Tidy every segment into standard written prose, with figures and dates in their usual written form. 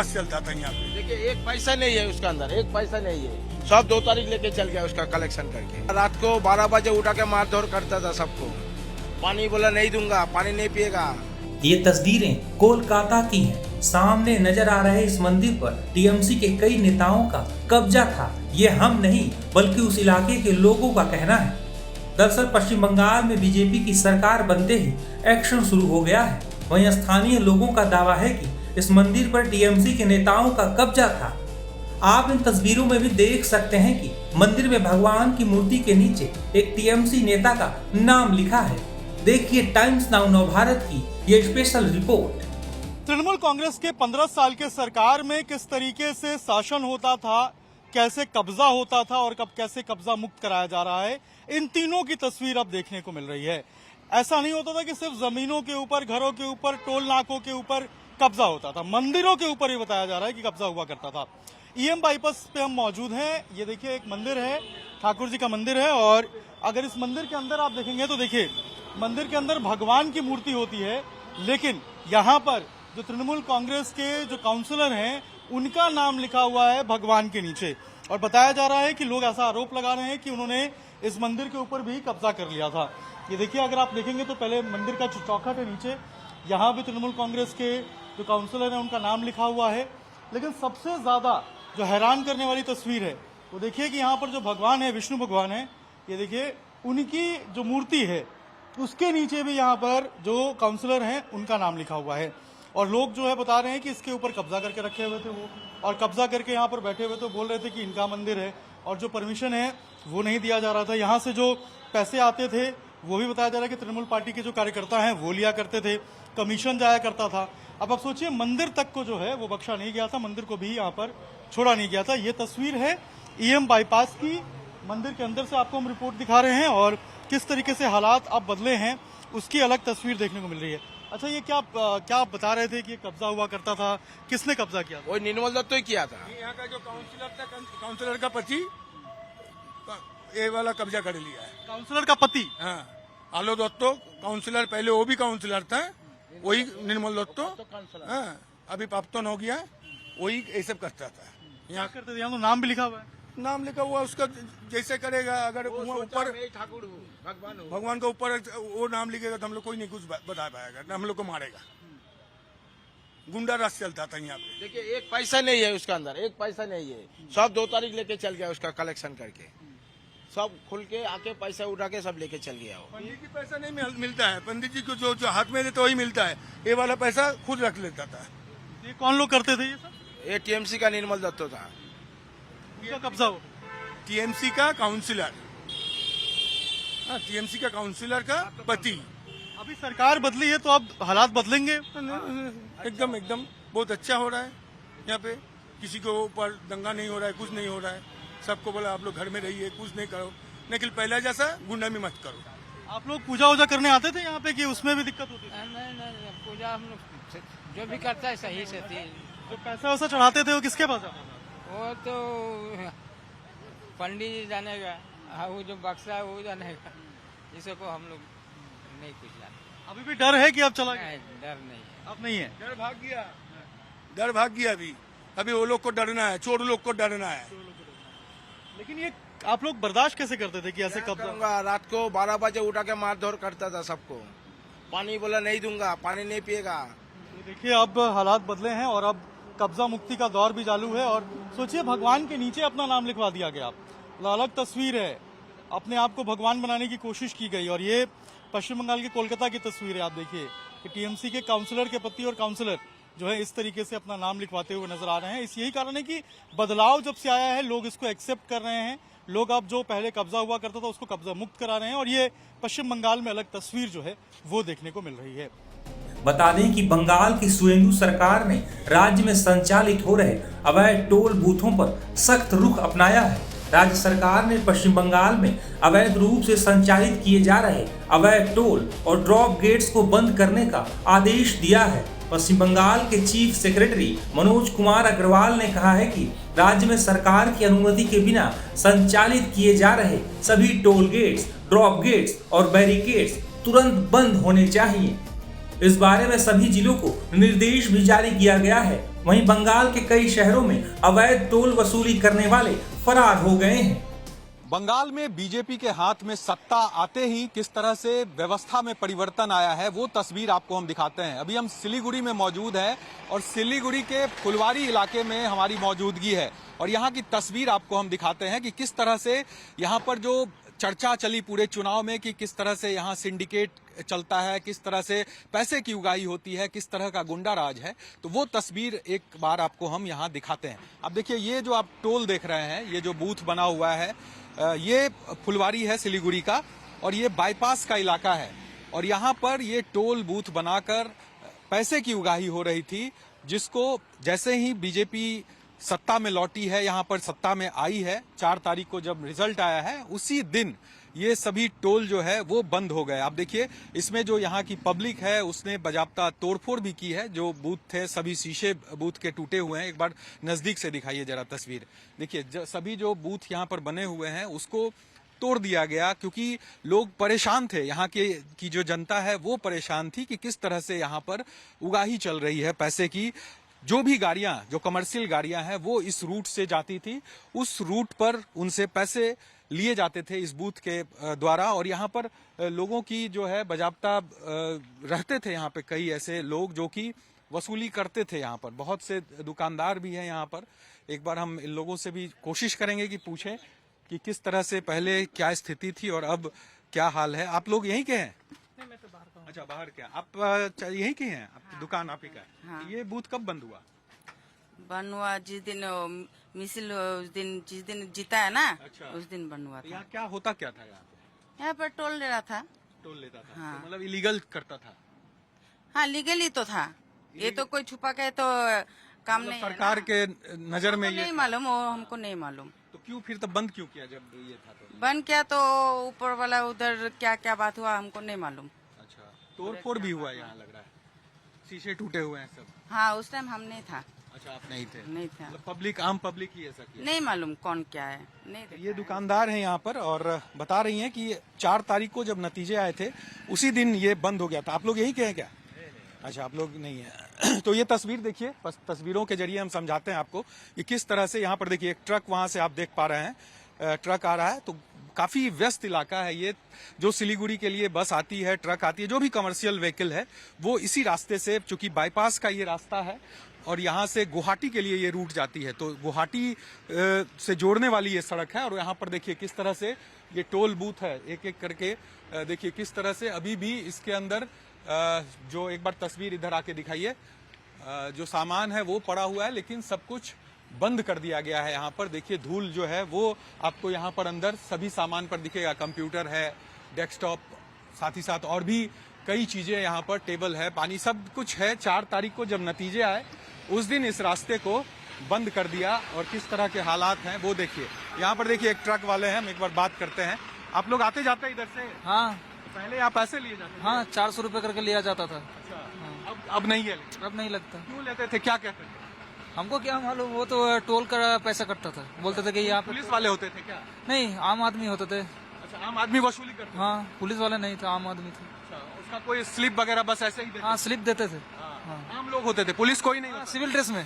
रस चलता था यहाँ पे। देखिए एक पैसा नहीं है उसके अंदर, एक पैसा नहीं है। सब 2 तारीख लेके चल गया उसका कलेक्शन करके। रात को 12 बजे उठा के मारधोर करता था सबको। पानी बोला नहीं दूंगा, पानी नहीं पिएगा। ये तस्वीरें कोलकाता की हैं। सामने नजर आ रहे इस मंदिर पर टीएमसी के कई नेताओं का कब्जा था। ये हम नहीं बल्कि उस इलाके के लोगों का कहना है। दरअसल पश्चिम बंगाल में बीजेपी की सरकार बनते ही एक्शन शुरू हो गया है। वहीं स्थानीय लोगों का दावा है कि इस मंदिर पर टीएमसी के नेताओं का कब्जा था। आप इन तस्वीरों में भी देख सकते हैं कि मंदिर में भगवान की मूर्ति के नीचे एक टीएमसी नेता का नाम लिखा है। देखिए टाइम्स नाउ नवभारत की ये स्पेशल रिपोर्ट। तृणमूल कांग्रेस के 15 साल के सरकार में किस तरीके से शासन होता था, कैसे कब्जा होता था और कब कैसे कब्जा मुक्त कराया जा रहा है, इन तीनों की तस्वीर अब देखने को मिल रही है। ऐसा नहीं होता था कि सिर्फ जमीनों के ऊपर, घरों के ऊपर, टोल नाकों के ऊपर कब्जा होता था, मंदिरों के ऊपर ही बताया जा रहा है कि कब्जा हुआ करता था। ईएम बाईपास पे हम मौजूद हैं। ये देखिए एक मंदिर है, ठाकुर जी का मंदिर है, और अगर इस मंदिर के अंदर आप देखेंगे तो देखिए मंदिर के अंदर भगवान की मूर्ति होती है, लेकिन यहाँ पर जो तृणमूल कांग्रेस के जो काउंसलर हैं उनका नाम लिखा हुआ है भगवान के नीचे, और बताया जा रहा है कि लोग ऐसा आरोप लगा रहे हैं कि उन्होंने इस मंदिर के ऊपर भी कब्जा कर लिया था। ये देखिए अगर आप देखेंगे तो पहले मंदिर का चौखट है नीचे, यहाँ भी तृणमूल कांग्रेस के जो काउंसलर हैं उनका नाम लिखा हुआ है। लेकिन सबसे ज्यादा जो हैरान करने वाली तस्वीर है वो देखिए कि यहाँ पर जो भगवान है, विष्णु भगवान है, ये देखिए उनकी जो मूर्ति है उसके नीचे भी यहाँ पर जो काउंसलर हैं उनका नाम लिखा हुआ है। और लोग जो है बता रहे हैं कि इसके ऊपर कब्जा करके रखे हुए थे वो, और कब्जा करके यहाँ पर बैठे हुए तो बोल रहे थे कि इनका मंदिर है, और जो परमिशन है वो नहीं दिया जा रहा था। यहाँ से जो पैसे आते थे वो भी बताया जा रहा है कि तृणमूल पार्टी के जो कार्यकर्ता हैं वो लिया करते थे, कमीशन जाया करता था। अब आप सोचिए मंदिर तक को जो है वो बख्शा नहीं गया था, मंदिर को भी यहाँ पर छोड़ा नहीं गया था। ये तस्वीर है ईएम बाईपास की, मंदिर के अंदर से आपको हम रिपोर्ट दिखा रहे हैं, और किस तरीके से हालात अब बदले हैं उसकी अलग तस्वीर देखने को मिल रही है। अच्छा, ये क्या आप बता रहे थे कि ये कब्जा हुआ करता था, किसने कब्जा किया? वही निर्मल दत्त ही किया था। यहाँ का जो काउंसलर था, काउंसलर का पति ये वाला कब्जा कर लिया है। काउंसलर का पति? हाँ, आलो दत्तो काउंसलर, पहले वो भी काउंसलर था, वही निर्मल दत्तो। हाँ, अभी पाप्तन हो गया, वही ये सब करता था। यहाँ करते थे, यहाँ तो नाम भी लिखा हुआ है। नाम लिखा हुआ उसका, जैसे करेगा। अगर ऊपर ठाकुर भगवान हो, भगवान का ऊपर वो नाम लिखेगा तो हम लोग कोई नहीं कुछ बता पाएगा, ना हम लोग को मारेगा। गुंडा राज चलता था यहाँ पे। देखिए एक पैसा नहीं है उसके अंदर, एक पैसा नहीं है। सब 2 तारीख लेके चल गया उसका कलेक्शन करके। सब खुल के आके पैसा उठा के सब लेके चल गया। पंडित जी पैसा नहीं मिलता है, पंडित जी को जो हाथ में देते वही मिलता है। ये वाला पैसा खुद रख लेता था। ये कौन लोग करते थे ये सब? ये टीएमसी का निर्मल दत्त था। उनका कब्जा हो? टीएमसी का काउंसिलर, टीएमसी का काउंसिलर का पति। अभी सरकार बदली है तो अब हालात बदलेंगे? एकदम एकदम बहुत अच्छा हो रहा है। यहाँ पे किसी के ऊपर दंगा नहीं हो रहा है, कुछ नहीं हो रहा है। सबको बोला आप लोग घर में रहिए, कुछ नहीं करो, लेकिन पहला जैसा गुंडामी मत करो। आप लोग पूजा वूजा करने आते थे यहाँ पे कि उसमें भी दिक्कत होती थी? नहीं, पूजा हम लोग जो भी करता है सही से थी। जो पैसा वैसा चढ़ाते थे वो किसके पास जाता था? वो तो पंडित जी जानेगा, हाँ, वो जो बक्सा है वो जानेगा, इसको हम लोग नहीं कुछ जानते। अभी भी डर है कि अब चला गया? नहीं, डर नहीं है। अब नहीं है? डर भाग गया, डर भाग गया। अभी वो लोग को डरना है, चोर लोग को डरना है। लेकिन ये आप लोग बर्दाश्त कैसे करते थे कि ऐसे कब्जा? दूंगा, रात को 12 बजे उठा के मारधोर करता था सबको। पानी बोला नहीं दूंगा, पानी नहीं पिएगा। तो देखिए अब हालात बदले हैं और अब कब्जा मुक्ति का दौर भी चालू है। और सोचिए भगवान के नीचे अपना नाम लिखवा दिया गया। अलग तस्वीर है, अपने आप को भगवान बनाने की कोशिश की गई। और ये पश्चिम बंगाल के कोलकाता की तस्वीर है। आप देखिए कि टीएमसी के काउंसलर के पति और काउंसलर जो है इस तरीके से अपना नाम लिखवाते हुए नजर आ रहे हैं। इस यही कारण है कि बदलाव जब से आया है लोग इसको एक्सेप्ट कर रहे हैं। लोग अब जो पहले कब्जा हुआ करता था उसको कब्जा मुक्त करा रहे हैं, और ये पश्चिम बंगाल में अलग तस्वीर जो है वो देखने को मिल रही है। बता दें कि बंगाल की सुवेंदु सरकार ने राज्य में संचालित हो रहे अवैध टोल बूथों पर सख्त रुख अपनाया है। राज्य सरकार ने पश्चिम बंगाल में अवैध रूप से संचालित किए जा रहे अवैध टोल और ड्रॉप गेट्स को बंद करने का आदेश दिया है। पश्चिम बंगाल के चीफ सेक्रेटरी मनोज कुमार अग्रवाल ने कहा है कि राज्य में सरकार की अनुमति के बिना संचालित किए जा रहे सभी टोल गेट्स, ड्रॉप गेट्स और बैरिकेड्स तुरंत बंद होने चाहिए। इस बारे में सभी जिलों को निर्देश भी जारी किया गया है। वहीं बंगाल के कई शहरों में अवैध टोल वसूली करने वाले फरार हो गए हैं। बंगाल में बीजेपी के हाथ में सत्ता आते ही किस तरह से व्यवस्था में परिवर्तन आया है वो तस्वीर आपको हम दिखाते हैं। अभी हम सिलीगुड़ी में मौजूद हैं और सिलीगुड़ी के फुलवारी इलाके में हमारी मौजूदगी है और यहाँ की तस्वीर आपको हम दिखाते हैं कि किस तरह से यहाँ पर जो चर्चा चली पूरे चुनाव में कि किस तरह से यहाँ सिंडिकेट चलता है, किस तरह से पैसे की उगाही होती है, किस तरह का गुंडा राज है, तो वो तस्वीर एक बार आपको हम यहाँ दिखाते हैं। अब देखिए ये जो आप टोल देख रहे हैं, ये जो बूथ बना हुआ है, ये फुलवारी है सिलीगुड़ी का और ये बाईपास का इलाका है और यहाँ पर ये टोल बूथ बनाकर पैसे की उगाही हो रही थी, जिसको जैसे ही बीजेपी सत्ता में लौटी है, यहाँ पर सत्ता में आई है, 4 तारीख को जब रिजल्ट आया है उसी दिन ये सभी टोल जो है वो बंद हो गए। आप देखिए इसमें जो यहाँ की पब्लिक है उसने बाजाप्ता तोड़फोड़ भी की है। जो बूथ थे सभी शीशे बूथ के टूटे हुए हैं। एक बार नजदीक से दिखाइए जरा तस्वीर। देखिए सभी जो बूथ यहाँ पर बने हुए हैं उसको तोड़ दिया गया क्योंकि लोग परेशान थे। यहाँ की जो जनता है वो परेशान थी कि किस तरह से यहाँ पर उगाही चल रही है पैसे की। जो भी गाड़ियां, जो कमर्शियल गाड़ियां हैं वो इस रूट से जाती थी, उस रूट पर उनसे पैसे लिए जाते थे इस बूथ के द्वारा और यहाँ पर लोगों की जो है बाजाप्ता रहते थे। यहाँ पे कई ऐसे लोग जो कि वसूली करते थे। यहाँ पर बहुत से दुकानदार भी हैं यहाँ पर। एक बार हम इन लोगों से भी कोशिश करेंगे कि पूछें कि किस तरह से पहले क्या स्थिति थी और अब क्या हाल है। आप लोग यहीं के हैं? मैं तो बाहर का हूँ। अच्छा, बाहर के। आप यहीं के हैं? आपकी दुकान आप ही का है? हाँ। ये बूथ कब बंद हुआ? बन हुआ जिस दिन मिसिल जिस दिन जीता है ना, अच्छा। उस दिन बन हुआ था। यहाँ क्या होता क्या था? यहाँ पे यहाँ पर टोल ले रहा था। टोल लेता था? हाँ। तो मतलब इलीगल करता था? हाँ, लीगली तो था। ये तो कोई छुपा के तो काम मतलब नहीं है सरकार ना। के नजर में हमको ये नहीं मालूम, वो हमको नहीं मालूम। तो क्यों फिर तब बंद क्यों किया जब ये था तो? बन क्या तो ऊपर वाला उधर क्या क्या बात हुआ हमको नहीं मालूम। अच्छा, तोड़फोड़ भी हुआ यहाँ लग रहा है, शीशे टूटे हुए हैं सब। हाँ, उस टाइम हम नहीं था। अच्छा, आप नहीं थे? नहीं था। मतलब पब्लिक, आम पब्लिक ही ऐसा किया? नहीं मालूम कौन क्या है, नहीं देखा ये है। दुकानदार हैं यहाँ पर और बता रही हैं कि 4 तारीख को जब नतीजे आए थे उसी दिन ये बंद हो गया था। आप लोग यही के हैं क्या? अच्छा, आप लोग नहीं है। तो ये तस्वीर देखिए, बस तस्वीरों के जरिए हम समझाते हैं आपको कि किस तरह से यहाँ पर देखिए एक ट्रक वहां से आप देख पा रहे हैं, ट्रक आ रहा है। तो काफी व्यस्त इलाका है ये। जो सिलीगुड़ी के लिए बस आती है, ट्रक आती है, जो भी कमर्शियल व्हीकल है वो इसी रास्ते से, चूंकि बाईपास का ये रास्ता है और यहाँ से गुवाहाटी के लिए ये रूट जाती है, तो गुवाहाटी से जोड़ने वाली ये सड़क है। और यहाँ पर देखिए किस तरह से ये टोल बूथ है, एक एक करके देखिए किस तरह से अभी भी इसके अंदर जो एक बार तस्वीर इधर आके दिखाइए, जो सामान है वो पड़ा हुआ है लेकिन सब कुछ बंद कर दिया गया है। यहाँ पर देखिए धूल जो है वो आपको यहाँ पर अंदर सभी सामान पर दिखेगा। कंप्यूटर है, डेस्कटॉप, साथ ही साथ और भी कई चीजें यहाँ पर, टेबल है, पानी, सब कुछ है। 4 तारीख को जब नतीजे आए उस दिन इस रास्ते को बंद कर दिया और किस तरह के हालात हैं वो देखिए। यहाँ पर देखिए एक ट्रक वाले हैं, हम एक बार बात करते हैं। आप लोग आते जाते इधर से? हाँ, पहले आप पैसे लिए जाते थे? हाँ, 400 रुपए करके लिया जाता था। अच्छा, अब नहीं है? अब नहीं लगता। क्यों लेते थे, क्या कहते थे? हमको क्या मालूम, वो तो टोल का पैसा कटता था। बोलते थे कि यहाँ पे पुलिस वाले होते थे क्या? नहीं, आम आदमी होते थे। अच्छा, आम आदमी वसूली करते थे? हाँ, पुलिस वाले नहीं थे, आम आदमी थे। अच्छा, उसका कोई स्लिप वगैरह बस ऐसे ही देते? हाँ, स्लिप देते थे। हाँ, आम लोग होते थे, पुलिस कोई नहीं हाँ, होता? सिविल ड्रेस में।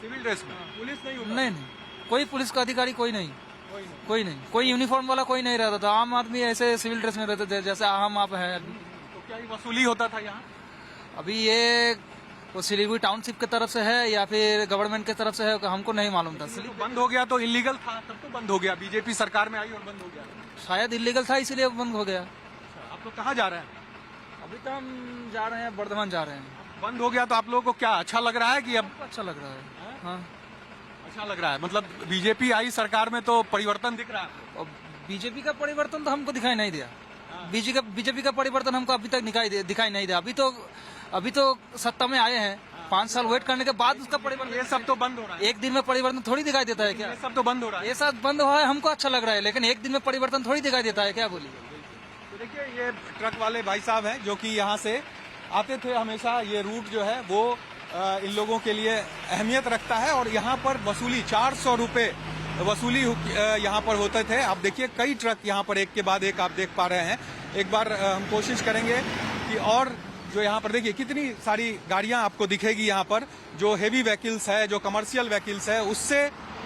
सिविल ड्रेस में पुलिस नहीं होता? नहीं, कोई पुलिस का अधिकारी कोई नहीं, कोई यूनिफॉर्म वाला कोई नहीं रहता था। आम आदमी ऐसे सिविल ड्रेस में रहते थे जैसे हम आप है। तो क्या ये वसूली होता था यहाँ? अभी ये वो सिलीगुड़ी टाउनशिप की तरफ से है या फिर गवर्नमेंट की तरफ से है, हमको नहीं मालूम था। तो बंद हो गया तो इलीगल था, तब तो बंद हो गया। बीजेपी सरकार में आई और बंद हो गया। शायद इलीगल था इसीलिए बंद हो गया। आप लोग कहाँ जा रहे हैं? अभी तो हम जा रहे हैं, बर्धमान जा रहे हैं। बंद हो गया तो आप लोगों को क्या अच्छा लग रहा है कि अब? अच्छा लग रहा है। हाँ, अच्छा लग रहा है। मतलब बीजेपी आई सरकार में तो परिवर्तन दिख रहा है? और बीजेपी का परिवर्तन तो हमको दिखाई नहीं दिया। बीजेपी का परिवर्तन हमको अभी तक दिखाई नहीं दिया। अभी तो सत्ता में आए हैं, 5 साल वेट करने के बाद उसका परिवर्तन। ये सब तो बंद हो रहा है। एक दिन में परिवर्तन थोड़ी दिखाई देता है क्या? ये सब तो बंद हो रहा है। ये सब बंद हुआ है, हमको अच्छा लग रहा है, लेकिन एक दिन में परिवर्तन थोड़ी दिखाई देता है क्या? बोलिए। तो देखिए ये ट्रक वाले भाई साहब हैं जो कि यहाँ से आते थे हमेशा। ये रूट जो है वो इन लोगों के लिए अहमियत रखता है और यहाँ पर वसूली 400 रुपए वसूली यहाँ पर होते थे। आप देखिए कई ट्रक यहाँ पर एक के बाद एक आप देख पा रहे हैं। एक बार हम कोशिश करेंगे कि और जो यहाँ पर देखिए कितनी सारी गाड़ियां आपको दिखेगी यहाँ पर, जो हेवी व्हीकल्स है, जो कमर्शियल व्हीकल्स है, उससे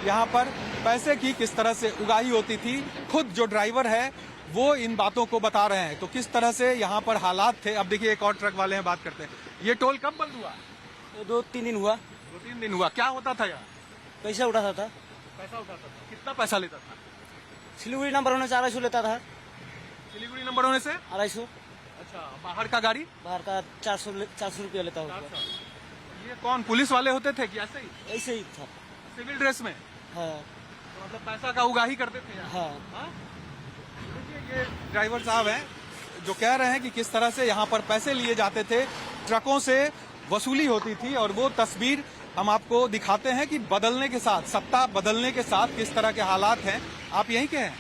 यहाँ पर पैसे की किस तरह से उगाही होती थी। खुद जो ड्राइवर है वो इन बातों को बता रहे हैं। तो किस तरह से यहाँ पर हालात थे। अब देखिए एक और ट्रक वाले हैं, बात करते हैं। ये टोल कब बंद हुआ? 2-3 दिन हुआ। 2-3 दिन हुआ। क्या होता था यहाँ? पैसा उठाता था। पैसा उठाता था। कितना पैसा लेता था? सिलीगुड़ी नंबर होने से 250 लेता था। सिलीगुड़ी नंबर होने से 250। अच्छा, बाहर का गाड़ी बाहर का 400 रुपया लेता होगा। ये कौन पुलिस वाले होते थे कि ऐसे ही ऐसे ही था। सिविल ड्रेस में? हाँ तो मतलब पैसा का उगाही करते थे यहाँ? हाँ। हाँ? देखिए ये ड्राइवर साहब हैं जो कह रहे हैं कि किस तरह से यहाँ पर पैसे लिए जाते थे, ट्रकों से वसूली होती थी। और वो तस्वीर हम आपको दिखाते हैं कि बदलने के साथ, सत्ता बदलने के साथ किस तरह के हालात हैं। आप यहीं के हैं?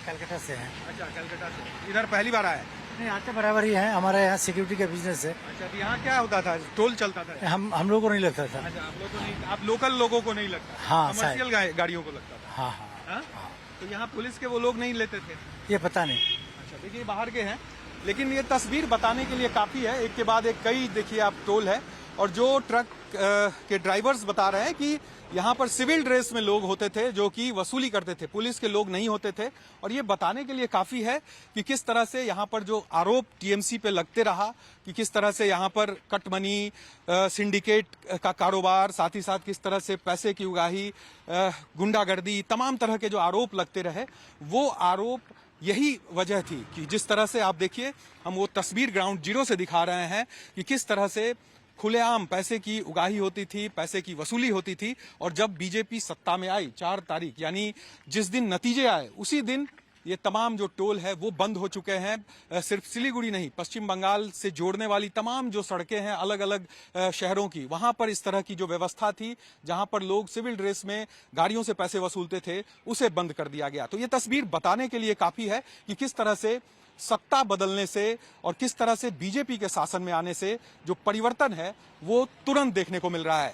कलकत्ता से है। अच्छा, कलकत्ता से। इधर पहली बार आए? नहीं, आते बराबर ही है। हमारे यहाँ सिक्योरिटी का बिजनेस है। अच्छा, तो यहाँ क्या होता था? टोल चलता था? हम लोगों को नहीं लगता था। अच्छा, आप लोगों को नहीं, आप लोकल लोगों को नहीं लगता? हाँ, कमर्शियल गाड़ियों को लगता था? हाँ हाँ। हाँ? तो यहाँ पुलिस के वो लोग नहीं लेते थे? ये पता नहीं। अच्छा, देखिए बाहर के हैं, लेकिन ये तस्वीर बताने के लिए काफी है। एक के बाद एक कई देखिए आप टोल है। और जो ट्रक के ड्राइवर्स बता रहे हैं कि यहाँ पर सिविल ड्रेस में लोग होते थे जो कि वसूली करते थे, पुलिस के लोग नहीं होते थे। और ये बताने के लिए काफी है कि किस तरह से यहाँ पर जो आरोप टीएमसी पे लगते रहा कि किस तरह से यहाँ पर कटमनी, सिंडिकेट का कारोबार, साथ ही साथ किस तरह से पैसे की उगाही, गुंडागर्दी, तमाम तरह के जो आरोप लगते रहे, वो आरोप यही वजह थी कि जिस तरह से आप देखिए, हम वो तस्वीर ग्राउंड जीरो से दिखा रहे हैं कि किस तरह से खुलेआम पैसे की उगाही होती थी, पैसे की वसूली होती थी। और जब बीजेपी सत्ता में आई 4 तारीख, यानी जिस दिन नतीजे आए उसी दिन ये तमाम जो टोल है वो बंद हो चुके हैं। सिर्फ सिलीगुड़ी नहीं, पश्चिम बंगाल से जोड़ने वाली तमाम जो सड़कें हैं अलग अलग शहरों की, वहां पर इस तरह की जो व्यवस्था थी जहां पर लोग सिविल ड्रेस में गाड़ियों से पैसे वसूलते थे, उसे बंद कर दिया गया। तो ये तस्वीर बताने के लिए काफी है कि किस तरह से सत्ता बदलने से और किस तरह से बीजेपी के शासन में आने से जो परिवर्तन है वो तुरंत देखने को मिल रहा है।